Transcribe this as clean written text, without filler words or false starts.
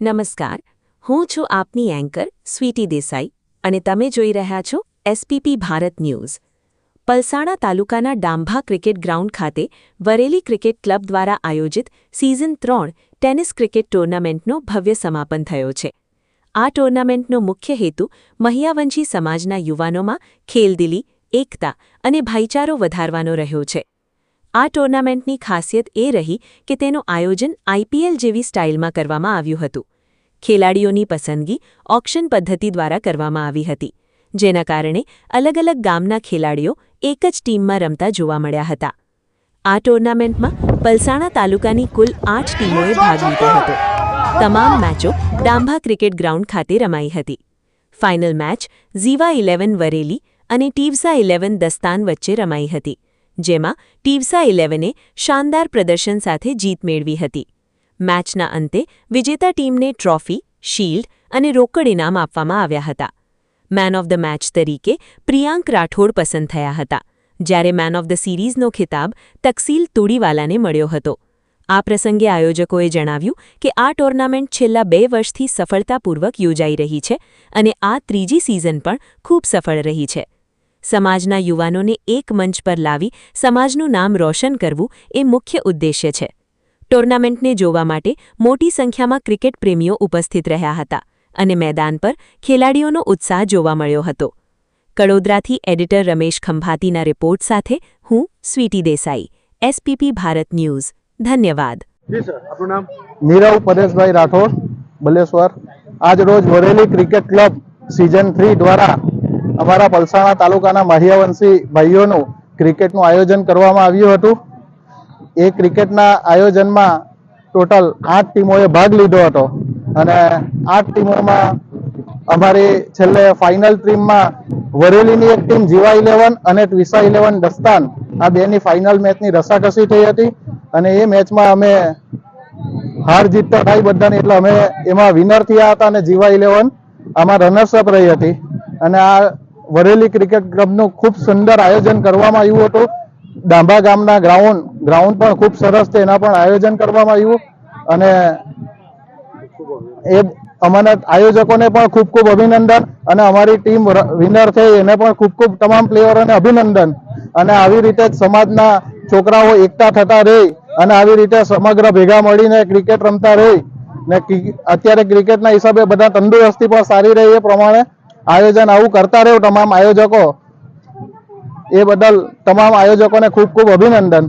નમસ્કાર, હું છું આપની એન્કર સ્વીટી દેસાઈ અને તમે જોઈ રહ્યા છો એસપીપી ભારત ન્યૂઝ। પલસાણા તાલુકાના ડાંભા ક્રિકેટ ગ્રાઉન્ડ ખાતે વરેલી ક્રિકેટ ક્લબ દ્વારા આયોજિત સિઝન 3 ટેનિસ ક્રિકેટ ટૂર્નામેન્ટનો ભવ્ય સમાપન થયો છે। આ ટૂર્નામેન્ટનો મુખ્ય હેતુ મહિયાવંશી સમાજના યુવાનોમાં ખેલદિલી, એકતા અને ભાઈચારો વધારવાનો રહ્યો છે। આ ટૂર્નામેન્ટની ખાસિયત એ રહી કે તેનું આયોજન આઈપીએલ જેવી સ્ટાઇલમાં કરવામાં આવ્યું હતું। ખેલાડીઓની પસંદગી ઓક્શન પદ્ધતિ દ્વારા કરવામાં આવી હતી, જેના કારણે અલગ અલગ ગામના ખેલાડીઓ એક જ ટીમમાં રમતા જોવા મળ્યા હતા। આ ટૂર્નામેન્ટમાં પલસાણા તાલુકાની કુલ 8 ટીમોએ ભાગ લીધો હતો। તમામ મેચો ડાંભા ક્રિકેટ ગ્રાઉન્ડ ખાતે રમાઈ હતી। ફાઇનલ મેચ ઝીવા 11 વરેલી અને ટીવસા 11 દસ્તાન વચ્ચે રમાઈ હતી, જેમાં ટીવસા 11એ શાનદાર પ્રદર્શન સાથે જીત મેળવી હતી। મેચના અંતે વિજેતા ટીમને ટ્રોફી, શિલ્ડ અને રોકડ ઇનામ આપવામાં આવ્યા હતા। મેન ઓફ ધ મેચ તરીકે પ્રિયાંક રાઠોડ પસંદ થયા હતા, જ્યારે મેન ઓફ ધ સિરીઝનો ખિતાબ તકસીલ તુડીવાલાને મળ્યો હતો। આ પ્રસંગે આયોજકોએ જણાવ્યું કે આ ટુર્નામેન્ટ છેલ્લા 2 વર્ષથી સફળતાપૂર્વક યોજાઈ રહી છે અને આ ત્રીજી સિઝન પણ ખૂબ સફળ રહી છે। સમાજના યુવાનોને એક મંચ પર લાવી સમાજનું નામ રોશન કરવું એ મુખ્ય ઉદ્દેશ્ય છે। ટુર્નામેન્ટને જોવા માટે મોટી સંખ્યામાં ક્રિકેટ પ્રેમીઓ ઉપસ્થિત રહ્યા હતા અને મેદાન પર ખેલાડીઓનો ઉત્સાહ જોવા મળ્યો હતો। કડોદરાથી એડિટર રમેશ ખંભાતીના રિપોર્ટ સાથે હું સ્વીટી દેસાઈ, એસપીપી ભારત ન્યૂઝ। ધન્યવાદ। જી સર, આપનું નામ? નીરવ પરેશભાઈ રાઠોડ, બલેશ્વર। આજ રોજ વરેલી ક્રિકેટ ક્લબ સિઝન 3 દ્વારા અમારા પલસાણા તાલુકાના મહિયાવંશી ભાઈઓનું ક્રિકેટનું આયોજન કરવામાં આવ્યું હતું। એ ક્રિકેટના આયોજનમાં ટોટલ 8 ટીમોએ ભાગ લીધો હતો અને 8 ટીમોમાં અમારી છેલ્લે ફાઇનલ ટીમમાં વરેલીની એક ટીમ ઝીવા 11 અને ટીવસા 11 દસ્તાન આ બેની ફાઇનલ મેચની રસાકસી થઈ હતી અને એ મેચમાં અમે હાર જીત તો થઈ બધાની, એટલે અમે એમાં વિનર થયા હતા અને ઝીવા 11 આમાં રનર્સઅપ રહી હતી। અને આ વરેલી ક્રિકેટ ક્લબનું ખૂબ સુંદર આયોજન કરવામાં આવ્યું હતું। ડાંભા ગામના ગ્રાઉન્ડ પણ ખૂબ સરસ છે, એના પણ આયોજન કરવામાં આવ્યું અને એ અમારા આયોજકોને પણ ખૂબ ખૂબ અભિનંદન અને અમારી ટીમ વિનર થઈ એને પણ ખૂબ ખૂબ તમામ પ્લેયરોને અભિનંદન। અને આવી રીતે જ સમાજના છોકરાઓ એકતા થતા રહે અને આવી રીતે સમગ્ર ભેગા મળીને ક્રિકેટ રમતા રહે ને અત્યારે ક્રિકેટના હિસાબે બધા તંદુરસ્તી પણ સારી રહે એ પ્રમાણે આયોજન આવું કરતા રહે તમામ આયોજકો। એ બદલ તમામ આયોજકોને ખૂબ ખૂબ અભિનંદન।